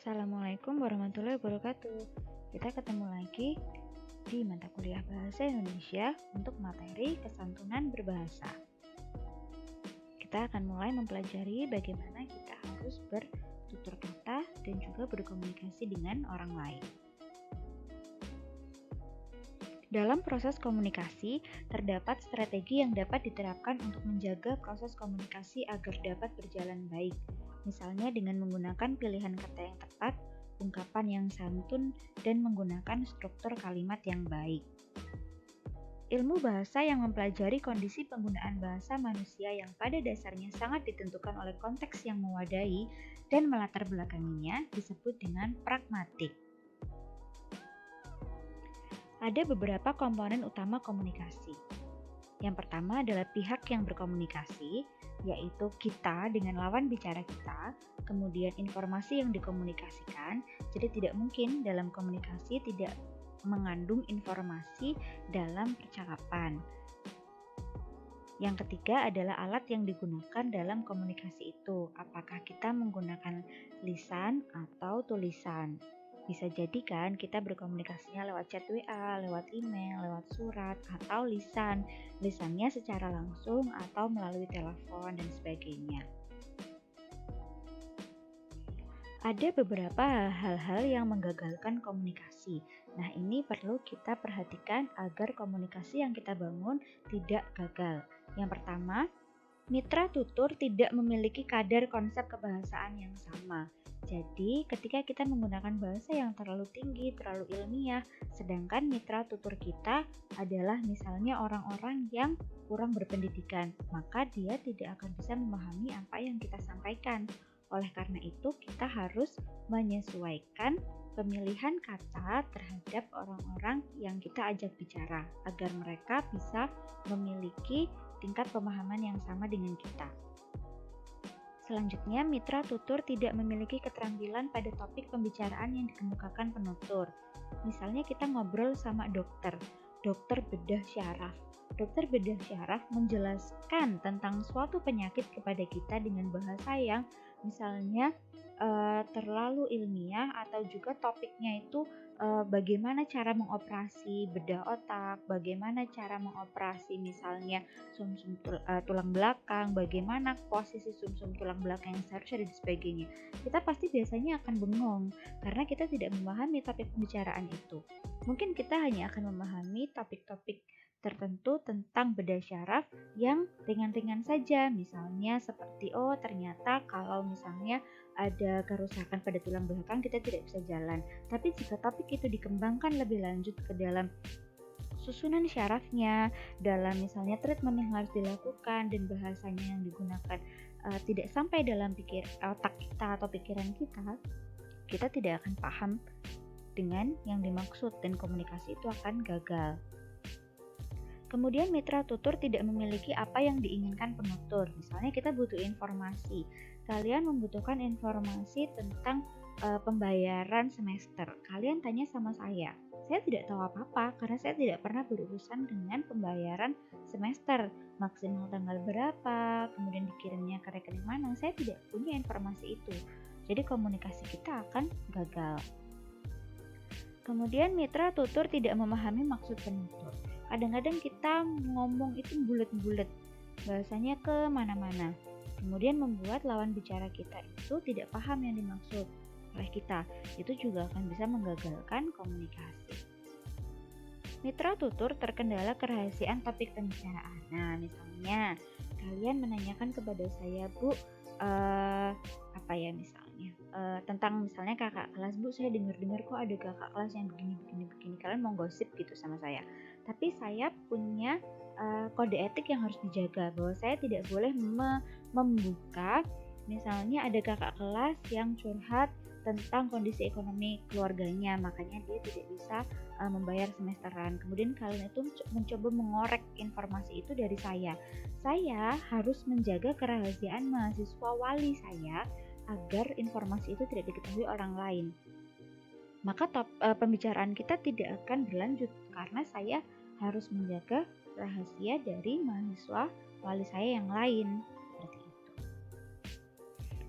Assalamualaikum warahmatullahi wabarakatuh. Kita ketemu lagi di mata kuliah Bahasa Indonesia untuk materi kesantunan berbahasa. Kita akan mulai mempelajari bagaimana kita harus bertutur kata dan juga berkomunikasi dengan orang lain. Dalam proses komunikasi, terdapat strategi yang dapat diterapkan untuk menjaga proses komunikasi agar dapat berjalan baik. Misalnya dengan menggunakan pilihan kata yang tepat, ungkapan yang santun, dan menggunakan struktur kalimat yang baik. Ilmu bahasa yang mempelajari kondisi penggunaan bahasa manusia yang pada dasarnya sangat ditentukan oleh konteks yang mewadahi dan melatar belakanginya disebut dengan pragmatik. Ada beberapa komponen utama komunikasi. Yang pertama adalah pihak yang berkomunikasi, yaitu kita dengan lawan bicara kita, kemudian informasi yang dikomunikasikan, jadi tidak mungkin dalam komunikasi tidak mengandung informasi dalam percakapan. Yang ketiga adalah alat yang digunakan dalam komunikasi itu, apakah kita menggunakan lisan atau tulisan. Bisa jadi kan kita berkomunikasinya lewat chat WA, lewat email, lewat surat, atau lisan. Lisannya secara langsung atau melalui telepon dan sebagainya. Ada beberapa hal-hal yang menggagalkan komunikasi. Nah, ini perlu kita perhatikan agar komunikasi yang kita bangun tidak gagal. Yang pertama, mitra tutur tidak memiliki kadar konsep kebahasaan yang sama. Jadi, ketika kita menggunakan bahasa yang terlalu tinggi, terlalu ilmiah, sedangkan mitra tutur kita adalah misalnya orang-orang yang kurang berpendidikan, maka dia tidak akan bisa memahami apa yang kita sampaikan. Oleh karena itu, kita harus menyesuaikan pemilihan kata terhadap orang-orang yang kita ajak bicara, agar mereka bisa memiliki tingkat pemahaman yang sama dengan kita. Selanjutnya, mitra tutur tidak memiliki keterampilan pada topik pembicaraan yang dikemukakan penutur. Misalnya kita ngobrol sama dokter bedah syaraf. Dokter bedah syaraf menjelaskan tentang suatu penyakit kepada kita dengan bahasa yang misalnya terlalu ilmiah atau juga topiknya itu bagaimana cara mengoperasi bedah otak, bagaimana cara mengoperasi misalnya sumsum tulang belakang, bagaimana posisi sumsum tulang belakang yang seharusnya dan sebagainya. Kita pasti biasanya akan bengong karena kita tidak memahami topik pembicaraan itu. Mungkin kita hanya akan memahami topik-topik tertentu tentang bedah syaraf yang ringan-ringan saja, misalnya seperti ternyata kalau misalnya ada kerusakan pada tulang belakang kita tidak bisa jalan. Tapi jika topik itu dikembangkan lebih lanjut ke dalam susunan syarafnya, dalam misalnya treatment yang harus dilakukan dan bahasanya yang digunakan tidak sampai dalam otak kita atau pikiran kita tidak akan paham dengan yang dimaksud dan komunikasi itu akan gagal. Kemudian mitra tutur tidak memiliki apa yang diinginkan penutur. Misalnya kita butuh informasi. Kalian membutuhkan informasi tentang pembayaran semester. Kalian tanya sama saya. Saya tidak tahu apa-apa karena saya tidak pernah berurusan dengan pembayaran semester. Maksimal tanggal berapa, kemudian dikirimnya ke rekening mana. Saya tidak punya informasi itu. Jadi komunikasi kita akan gagal. Kemudian mitra tutur tidak memahami maksud penutur. Kadang-kadang kita ngomong itu bulet-bulet, bahasanya ke mana-mana. Kemudian membuat lawan bicara kita itu tidak paham yang dimaksud oleh kita. Itu juga akan bisa menggagalkan komunikasi. Mitra tutur terkendala kerahasiaan topik pembicaraan. Nah, misalnya kalian menanyakan kepada saya, Bu, tentang misalnya kakak kelas, Bu, saya dengar kok ada kakak kelas yang begini, kalian mau gosip gitu sama saya. Tapi saya punya kode etik yang harus dijaga, bahwa saya tidak boleh membuka misalnya ada kakak kelas yang curhat tentang kondisi ekonomi keluarganya, makanya dia tidak bisa membayar semesteran. Kemudian kalian itu mencoba mengorek informasi itu dari saya. Saya harus menjaga kerahasiaan mahasiswa wali saya agar informasi itu tidak diketahui orang lain. Maka pembicaraan kita tidak akan berlanjut karena saya harus menjaga rahasia dari mahasiswa wali saya yang lain. Seperti itu.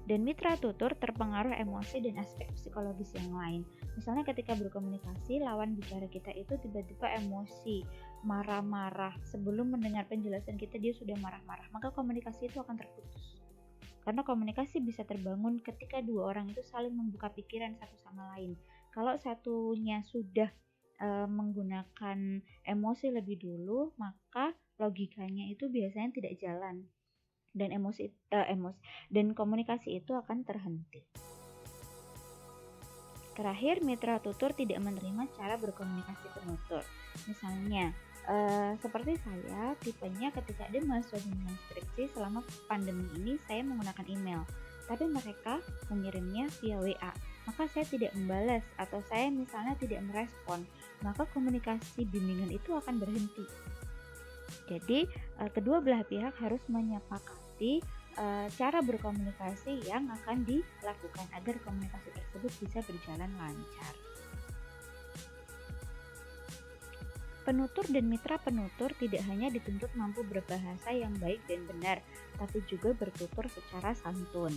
Dan mitra tutur terpengaruh emosi dan aspek psikologis yang lain. Misalnya ketika berkomunikasi, lawan bicara kita itu tiba-tiba emosi, marah-marah. Sebelum mendengar penjelasan kita, dia sudah marah-marah. Maka komunikasi itu akan terputus. Karena komunikasi bisa terbangun ketika dua orang itu saling membuka pikiran satu sama lain. Kalau satunya sudah menggunakan emosi lebih dulu, maka logikanya itu biasanya tidak jalan dan emosi dan komunikasi itu akan terhenti. Terakhir, mitra tutur tidak menerima cara berkomunikasi penutur. Misalnya, seperti saya, tipenya ketika ada mahasiswa bimbingan skripsi selama pandemi ini saya menggunakan email, tapi mereka mengirimnya via WA. Maka saya tidak membalas atau saya misalnya tidak merespon, maka komunikasi bimbingan itu akan berhenti. Jadi kedua belah pihak harus menyepakati cara berkomunikasi yang akan dilakukan agar komunikasi tersebut bisa berjalan lancar. Penutur dan mitra penutur tidak hanya dituntut mampu berbahasa yang baik dan benar, tapi juga bertutur secara santun.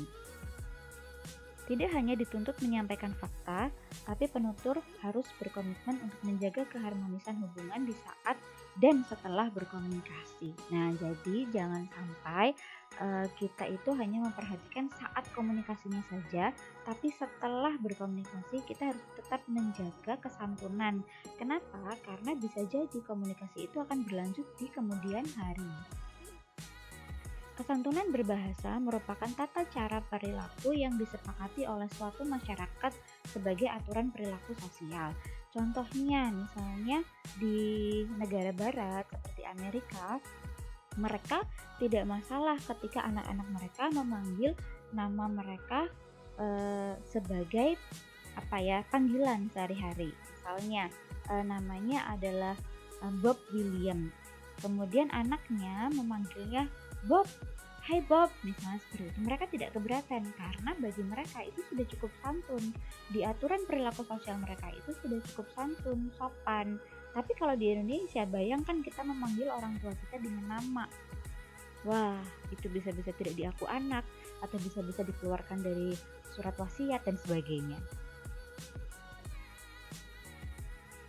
Tidak hanya dituntut menyampaikan fakta, tapi penutur harus berkomitmen untuk menjaga keharmonisan hubungan di saat dan setelah berkomunikasi. Nah, jadi jangan sampai kita itu hanya memperhatikan saat komunikasinya saja, tapi setelah berkomunikasi kita harus tetap menjaga kesantunan. Kenapa? Karena bisa jadi komunikasi itu akan berlanjut di kemudian hari. Kesantunan berbahasa merupakan tata cara perilaku yang disepakati oleh suatu masyarakat sebagai aturan perilaku sosial. Contohnya, misalnya di negara barat seperti Amerika, mereka tidak masalah ketika anak-anak mereka memanggil nama mereka sebagai panggilan sehari-hari. Misalnya namanya adalah Bob William. Kemudian anaknya memanggilnya Bob, hai Bob, misalnya seperti itu. Mereka tidak keberatan karena bagi mereka itu sudah cukup santun. Di aturan perilaku sosial mereka itu sudah cukup santun, sopan. Tapi kalau di Indonesia, bayangkan kita memanggil orang tua kita dengan nama. Wah, itu bisa-bisa tidak diaku anak atau bisa-bisa dikeluarkan dari surat wasiat dan sebagainya.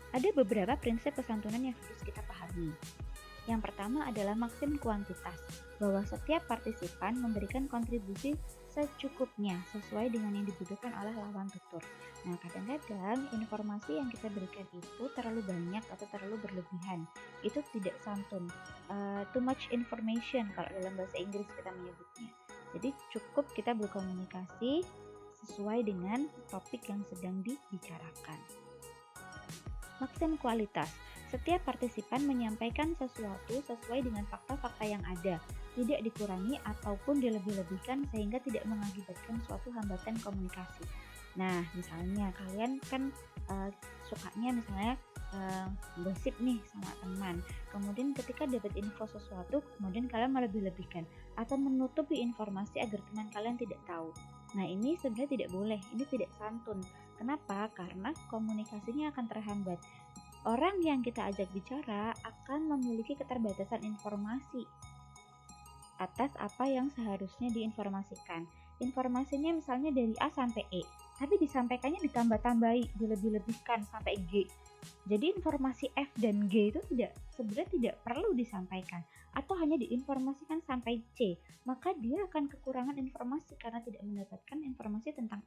Ada beberapa prinsip kesantunan yang harus kita pahami. Yang pertama adalah maksim kuantitas, bahwa setiap partisipan memberikan kontribusi secukupnya sesuai dengan yang dibutuhkan oleh lawan tutur. Nah, kadang-kadang informasi yang kita berikan itu terlalu banyak atau terlalu berlebihan. Itu tidak santun. Too much information kalau dalam bahasa Inggris kita menyebutnya. Jadi cukup kita berkomunikasi sesuai dengan topik yang sedang dibicarakan. Maksim kualitas. Setiap partisipan menyampaikan sesuatu sesuai dengan fakta-fakta yang ada, tidak dikurangi ataupun dilebih-lebihkan sehingga tidak mengakibatkan suatu hambatan komunikasi. Nah, misalnya kalian kan sukanya misalnya gosip nih sama teman, kemudian ketika dapat info sesuatu, kemudian kalian melebih-lebihkan atau menutupi informasi agar teman kalian tidak tahu. Nah, ini sebenarnya tidak boleh, ini tidak santun. Kenapa? Karena komunikasinya akan terhambat. Orang yang kita ajak bicara akan memiliki keterbatasan informasi atas apa yang seharusnya diinformasikan. Informasinya misalnya dari A sampai E, tapi disampaikannya ditambah-tambahi, dilebih-lebihkan sampai G. Jadi informasi F dan G itu sebenarnya tidak perlu disampaikan atau hanya diinformasikan sampai C. Maka dia akan kekurangan informasi karena tidak mendapatkan informasi tentang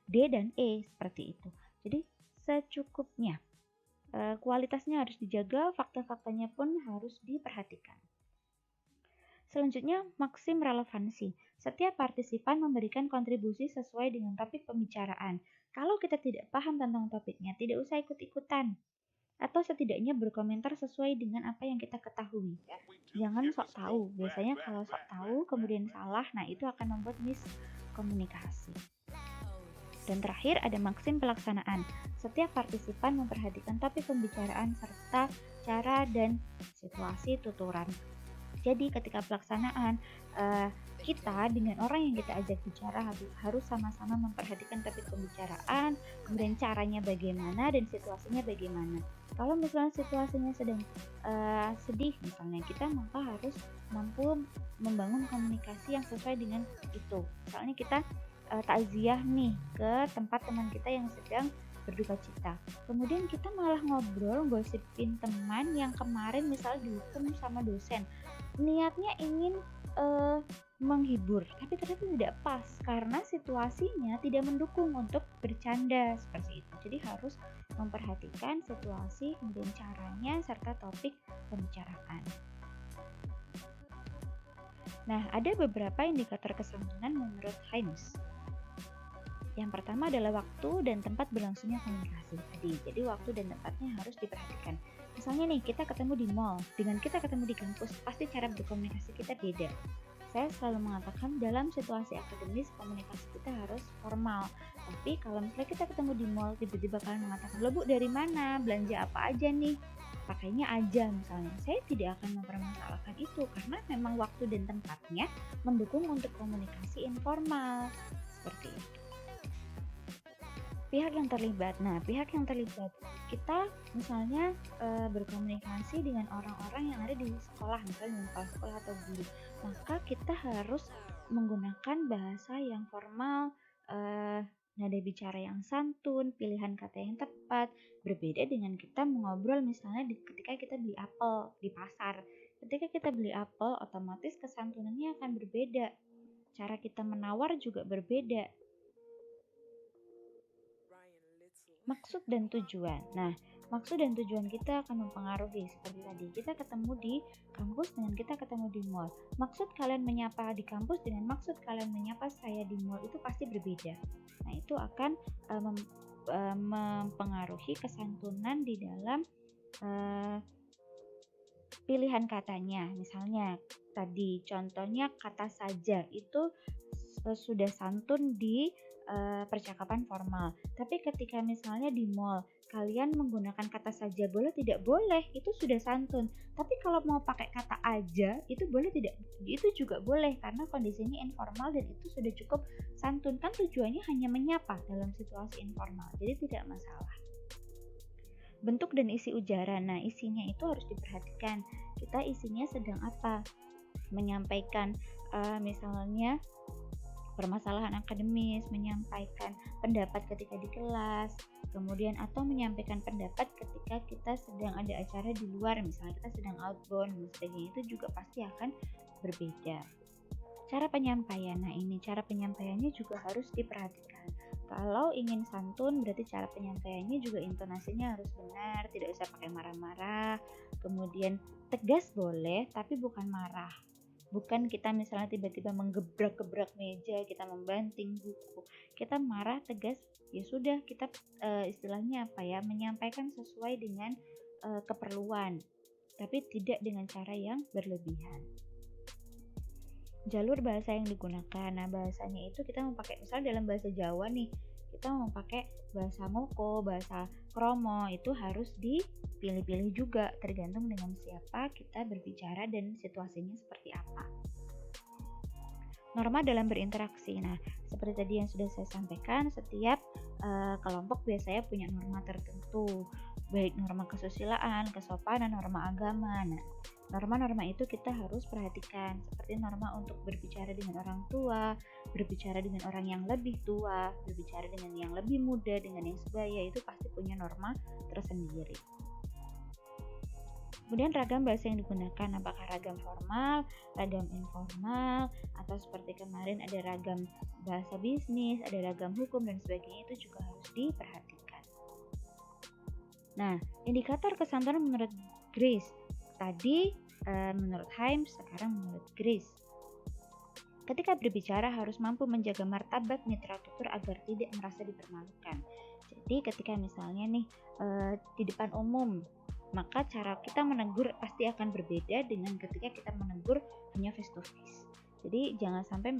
D dan E seperti itu. Jadi secukupnya. Kualitasnya harus dijaga, fakta-faktanya pun harus diperhatikan. Selanjutnya, maksim relevansi. Setiap partisipan memberikan kontribusi sesuai dengan topik pembicaraan. Kalau kita tidak paham tentang topiknya, tidak usah ikut-ikutan. Atau setidaknya berkomentar sesuai dengan apa yang kita ketahui. Jangan sok tahu. Biasanya kalau sok tahu kemudian salah, nah itu akan membuat miskomunikasi. Dan terakhir ada maksim pelaksanaan. Setiap partisipan memperhatikan topik pembicaraan serta cara dan situasi tuturan. Jadi ketika pelaksanaan kita dengan orang yang kita ajak bicara harus sama-sama memperhatikan topik pembicaraan, kemudian caranya bagaimana dan situasinya bagaimana. Kalau misalnya situasinya sedang sedih misalnya, kita maka harus mampu membangun komunikasi yang sesuai dengan itu. Misalnya kita takziah nih ke tempat teman kita yang sedang berduka cita. Kemudian kita malah ngobrol, gosipin teman yang kemarin misalnya dihukum sama dosen. Niatnya ingin menghibur, tapi ternyata tidak pas karena situasinya tidak mendukung untuk bercanda seperti itu. Jadi harus memperhatikan situasi, kemudian caranya, serta topik pembicaraan. Nah, ada beberapa indikator kesantunan menurut Himes. Yang pertama adalah waktu dan tempat berlangsungnya komunikasi tadi. Jadi waktu dan tempatnya harus diperhatikan. Misalnya nih, kita ketemu di mall, dengan kita ketemu di kampus, pasti cara berkomunikasi kita beda. Saya selalu mengatakan dalam situasi akademis komunikasi kita harus formal. Tapi kalau misalnya kita ketemu di mall, tiba-tiba kalian mengatakan, "Lo Bu, dari mana? Belanja apa aja nih?" Pakainya aja misalnya. Saya tidak akan mempermasalahkan itu karena memang waktu dan tempatnya mendukung untuk komunikasi informal. Seperti itu. Pihak yang terlibat. Nah, pihak yang terlibat, kita misalnya berkomunikasi dengan orang-orang yang ada di sekolah, misalnya di sekolah atau guru. Maka kita harus menggunakan bahasa yang formal, nada bicara yang santun, pilihan kata yang tepat, berbeda dengan kita mengobrol misalnya ketika kita beli apel di pasar. Ketika kita beli apel, otomatis kesantunannya akan berbeda. Cara kita menawar juga berbeda. Maksud dan tujuan. Nah, maksud dan tujuan kita akan mempengaruhi seperti tadi. Kita ketemu di kampus dengan kita ketemu di mall. Maksud kalian menyapa di kampus dengan maksud kalian menyapa saya di mall itu pasti berbeda. Nah, itu akan mempengaruhi kesantunan di dalam pilihan katanya. Misalnya tadi contohnya kata saja itu sudah santun di percakapan formal. Tapi ketika misalnya di mall kalian menggunakan kata saja boleh tidak boleh, itu sudah santun. Tapi kalau mau pakai kata aja itu boleh tidak, itu juga boleh karena kondisinya informal dan itu sudah cukup santun. Kan tujuannya hanya menyapa dalam situasi informal, jadi tidak masalah. Bentuk dan isi ujaran. Nah, isinya itu harus diperhatikan. Kita isinya sedang apa? Menyampaikan misalnya permasalahan akademis, menyampaikan pendapat ketika di kelas, kemudian atau menyampaikan pendapat ketika kita sedang ada acara di luar, misalnya kita sedang outbound dan sebagainya, itu juga pasti akan berbeda. Cara penyampaian, nah ini cara penyampaiannya juga harus diperhatikan. Kalau ingin santun berarti cara penyampaiannya juga intonasinya harus benar, tidak usah pakai marah-marah, kemudian tegas boleh tapi bukan marah. Bukan kita misalnya tiba-tiba menggebrak-gebrak meja, kita membanting buku, kita marah tegas, ya sudah kita istilahnya apa ya, menyampaikan sesuai dengan keperluan, tapi tidak dengan cara yang berlebihan. Jalur bahasa yang digunakan, nah bahasanya itu kita mau pakai misalnya dalam bahasa Jawa nih, kita mau pakai bahasa Moko, bahasa Kromo, itu harus dipilih-pilih juga tergantung dengan siapa kita berbicara dan situasinya seperti apa. Norma dalam berinteraksi. Nah, seperti tadi yang sudah saya sampaikan, setiap kelompok biasanya punya norma tertentu, baik norma kesusilaan, kesopanan, norma agama. Nah, norma-norma itu kita harus perhatikan, seperti norma untuk berbicara dengan orang tua, berbicara dengan orang yang lebih tua, berbicara dengan yang lebih muda, dengan yang sebaya, itu pasti punya norma tersendiri. Kemudian ragam bahasa yang digunakan, apakah ragam formal, ragam informal, atau seperti kemarin ada ragam bahasa bisnis, ada ragam hukum dan sebagainya, itu juga harus diperhatikan. Nah, indikator kesantunan menurut Grace. Tadi menurut Himes, sekarang menurut Grace. Ketika berbicara harus mampu menjaga martabat mitra tutur agar tidak merasa dipermalukan. Jadi ketika misalnya nih di depan umum, maka cara kita menegur pasti akan berbeda dengan ketika kita menegur hanya face to face. Jadi jangan sampai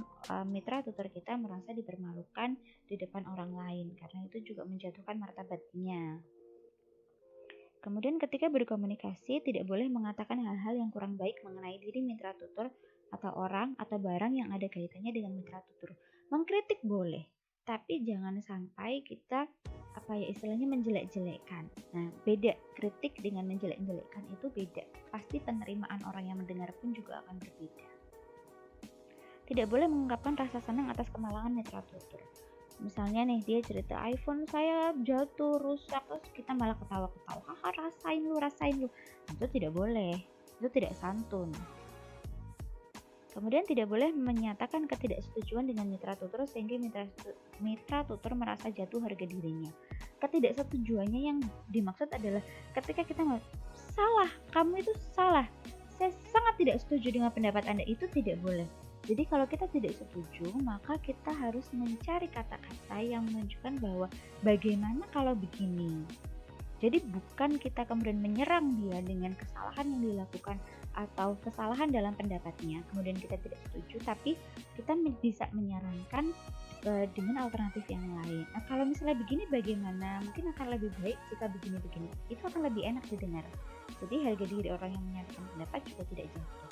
mitra tutur kita merasa dipermalukan di depan orang lain karena itu juga menjatuhkan martabatnya. Kemudian ketika berkomunikasi tidak boleh mengatakan hal-hal yang kurang baik mengenai diri mitra tutur atau orang atau barang yang ada kaitannya dengan mitra tutur. Mengkritik boleh, tapi jangan sampai kita istilahnya menjelek-jelekkan. Nah, beda kritik dengan menjelek-jelekkan itu beda. Pasti penerimaan orang yang mendengar pun juga akan berbeda. Tidak boleh mengungkapkan rasa senang atas kemalangan mitra tutur. Misalnya nih, dia cerita iPhone saya jatuh, rusak, terus kita malah ketawa-ketawa. Haha, rasain lu. Itu tidak boleh. Itu tidak santun. Kemudian tidak boleh menyatakan ketidaksetujuan dengan mitra tutur sehingga mitra tutur merasa jatuh harga dirinya. Ketidaksetujuannya yang dimaksud adalah ketika kita salah, kamu itu salah. Saya sangat tidak setuju dengan pendapat Anda, itu tidak boleh. Jadi kalau kita tidak setuju, maka kita harus mencari kata-kata yang menunjukkan bahwa bagaimana kalau begini. Jadi bukan kita kemudian menyerang dia dengan kesalahan yang dilakukan atau kesalahan dalam pendapatnya, kemudian kita tidak setuju, tapi kita bisa menyarankan dengan alternatif yang lain. Nah, kalau misalnya begini bagaimana? Mungkin akan lebih baik jika begini-begini. Itu akan lebih enak didengar. Jadi harga diri orang yang menyatakan pendapat juga tidak jatuh.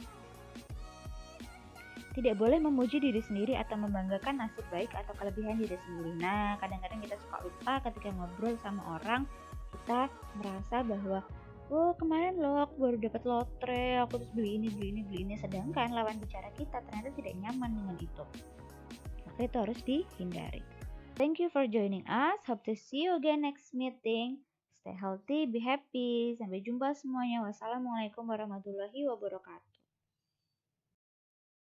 Tidak boleh memuji diri sendiri atau membanggakan nasib baik atau kelebihan diri sendiri. Nah, kadang-kadang kita suka lupa ketika ngobrol sama orang, kita merasa bahwa oh kemarin loh aku baru dapat lotre, aku terus beli ini, sedangkan lawan bicara kita ternyata tidak nyaman dengan itu. Maka itu harus dihindari. Thank you for joining us. Hope to see you again next meeting. Stay healthy, be happy. Sampai jumpa semuanya. Wassalamualaikum warahmatullahi wabarakatuh.